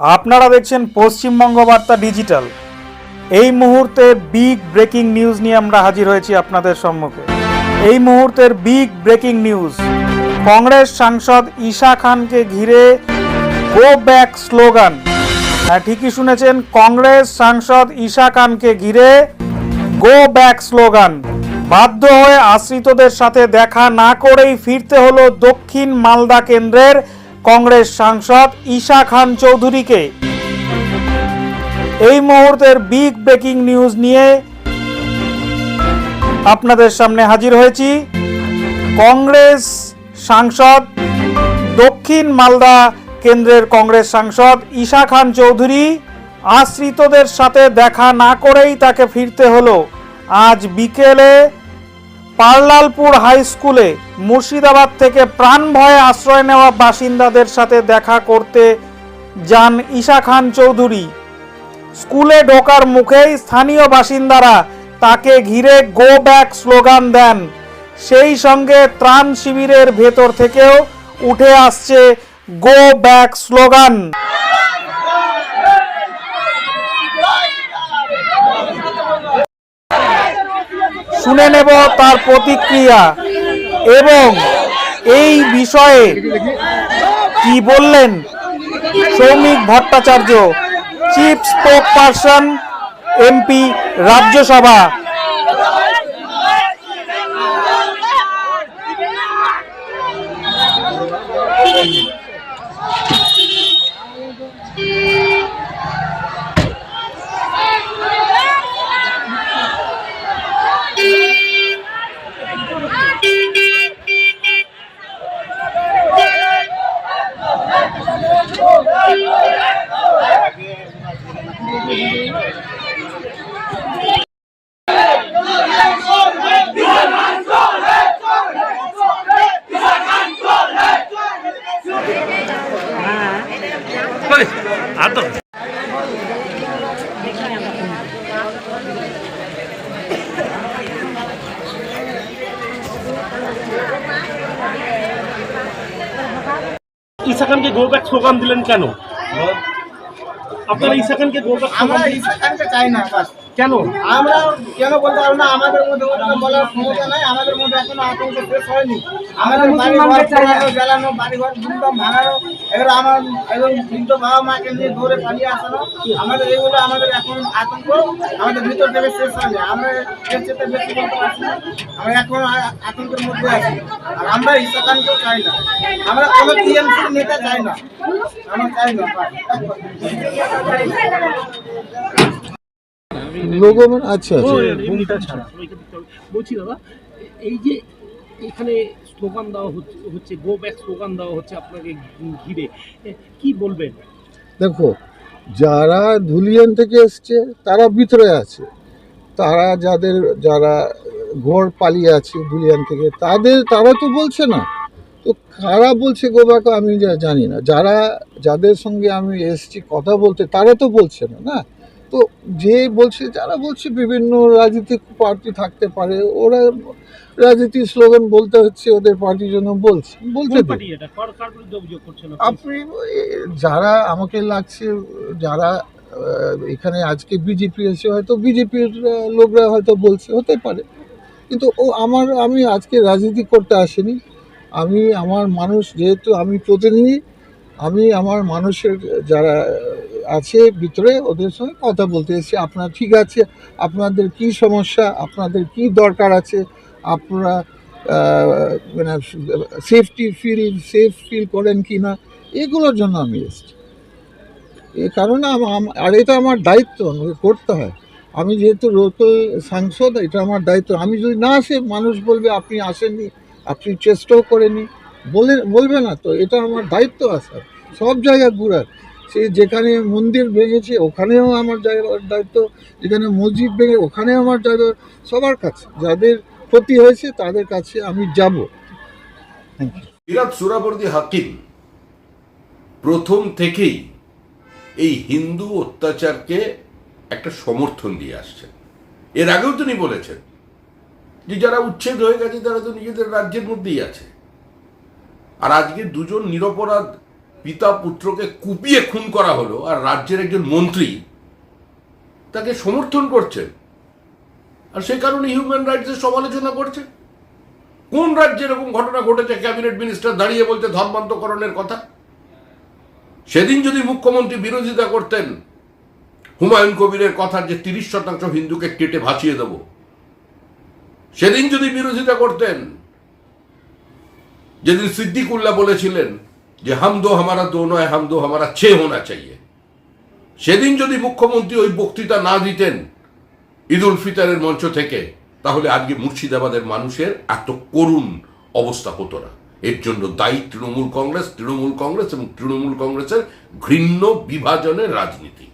আপনারা দেখছেন পশ্চিমবঙ্গ বার্তা ডিজিটাল। এই মুহূর্তে বিগ ব্রেকিং নিউজ নিয়ে আমরা হাজির হয়েছি আপনাদের সম্মুখে। এই মুহূর্তের বিগ ব্রেকিং নিউজ, কংগ্রেস সাংসদ ঈশা খানকে ঘিরে গো ব্যাক স্লোগান। হ্যাঁ, ঠিকই শুনেছেন, কংগ্রেস সাংসদ ঈশা খানকে ঘিরে গো ব্যাক স্লোগান। বাধ্য হয়ে আশ্রিতদের সাথে দেখা না করেই ফিরতে হলো দক্ষিণ মালদা কেন্দ্রের কংগ্রেস সাংসদ ঈশা খান চৌধুরীকে। এই মুহূর্তের বিগ ব্রেকিং নিউজ নিয়ে আপনাদের সামনে হাজির হয়েছি। কংগ্রেস সাংসদ, দক্ষিণ মালদা কেন্দ্রের কংগ্রেস সাংসদ ঈশা খান চৌধুরী আশ্রিতদের সাথে দেখা না করেই তাকে ফিরতে হলো। আজ বিকেলে পারলালপুর হাই স্কুলে মুর্শিদাবাদ থেকে প্রাণ ভয়ে আশ্রয় নেওয়া বাসিন্দাদের সাথে দেখা করতে যান ঈশা খান চৌধুরী। স্কুলে ঢোকার মুখেই স্থানীয় বাসিন্দারা তাকে ঘিরে গো ব্যাক স্লোগান দেন। সেই সঙ্গে ত্রাণ শিবিরের ভেতর থেকেও উঠে আসছে গো ব্যাক স্লোগান। শুনে নেব তার প্রতিক্রিয়া এবং এই বিষয়ে কি বললেন Soumik Bhattacharya, chief spokesperson, MP, Rajya Sabha. Isha খানকে গো ব্যাক স্লোগান দিলেন কেন? আপনারা ঈশা খানকে গো ব্যাক, আমরা ঈশা খানকে চাই না। কেন? আমরা কেন বলতে পারবো না, আমাদের মধ্যে ওরকম বলার ক্ষমতা নাই। আমাদের মধ্যে এখনো আতঙ্ক শেষ হয়নি। আমাদের বাড়িঘর পোড়ানো, জ্বালানো, বাড়িঘর ধুমধাম ভাঙানো, এগুলো আমার এবং বৃদ্ধ বাবা মাকে নিয়ে দৌড়ে পালিয়ে আসানো, আমাদের এগুলো আমাদের এখন আতঙ্ক আমাদের ভিতর থেকে শেষ হয়নি। আমরা এর চেয়ে বেশি বলতে পারছি না। আমরা এখন আতঙ্কের মধ্যে আছি। আর আমরা ঈশা খানকেও চাই না। আমরা কোনো টিএমসি নেতা চাই না। আমরা চাই না। আচ্ছা বলছি দাদা, এই যে এখানে স্লোগান দেওয়া হচ্ছে গো ব্যাক স্লোগান দেওয়া হচ্ছে আপনাকে ঘিরে, কি বলবেন? দেখো, যারা ধুলিয়ান থেকে এসছে তারা ভিতরে আছে, তারা যারা ঘর পালিয়ে আছে ধুলিয়ান থেকে তারা তো বলছে না। তো কারা বলছে গো ব্যাক আমি জানি না। যাদের সঙ্গে আমি এসছি কথা বলতে তারা তো বলছে না। তো যে বলছে, যারা বলছে বিভিন্ন রাজনৈতিক পার্টি থাকতে পারে, ওরা রাজনীতির স্লোগান বলতে হচ্ছে ওদের পার্টির জন্য বলতে আপনি যারা আমাকে লাগছে যারা এখানে আজকে বিজেপি এসে হয়তো বিজেপির লোকরা হয়তো বলছে, হতে পারে। কিন্তু আমি আজকে রাজনীতি করতে আসিনি। আমি আমার মানুষ, যেহেতু আমি প্রতিনিধি, আমি আমার মানুষের যারা আছে ভিতরে ওদের সঙ্গে কথা বলতে এসেছি। আপনার ঠিক আছে, আপনাদের কি সমস্যা, আপনাদের কি দরকার আছে, আপনারা মানে সেফ ফিল করেন কি না, এগুলোর জন্য আমি এসেছি। এই কারণে আর এটা আমার দায়িত্ব, আমাকে করতে হয়। আমি যেহেতু লোকাল সাংসদ, এটা আমার দায়িত্ব। আমি যদি না আসে, মানুষ বলবে আপনি আসেননি, আপনি চেষ্টাও করেননি, বলবে না তো? এটা আমার দায়িত্ব আছে সব জায়গায় ঘুরার। সে যেখানে মন্দির ভেঙেছে ওখানেও আমার দায়িত্ব, যেখানে মসজিদ ভেঙে ওখানেও আমার দায়িত্ব। সবার কাছে যাদের ক্ষতি হয়েছে তাদের কাছে আমি যাব। সিরাজ সোহরাওয়ার্দী হাকিম প্রথম থেকেই এই হিন্দু অত্যাচারকে একটা সমর্থন দিয়ে আসছেন। এর আগেও তিনি বলেছেন যে যারা উচ্ছেদ হয়ে গেছে তারা তো নিজেদের রাজ্যের মধ্যেই আছে। আর আজকে দুজন নিরপরাধ পিতা পুত্রকে কুপিয়ে খুন করা হলো আর রাজ্যের একজন মন্ত্রী তাকে সমর্থন করছেন, আর সেই কারণে হিউম্যান রাইটসের সমালোচনা করছে। কোন রাজ্যে এরকম ঘটনা ঘটেছে ক্যাবিনেট মিনিস্টার দাঁড়িয়ে বলতে ধর্মান্তকরণের কথা? সেদিন যদি মুখ্যমন্ত্রী বিরোধিতা করতেন হুমায়ুন কবিরের কথার যে 30% হিন্দুকে কেটে ভাসিয়ে দেব, সেদিন যদি বিরোধিতা করতেন যেদিন সিদ্দিকুল্লাহ বলেছিলেন যে হাম দো হামারা দো নয়, হাম দো হামারা ছে হোনা চাইয়ে, সেদিন যদি মুখ্যমন্ত্রী ওই বক্তৃতা না দিতেন ঈদ উল ফিতরের মঞ্চ থেকে, তাহলে আজকে মুর্শিদাবাদের মানুষের এত করুণ অবস্থা হতো না। এর জন্য দায়ী তৃণমূল কংগ্রেস এবং তৃণমূল কংগ্রেসের ঘৃণ্য বিভাজনের রাজনীতি।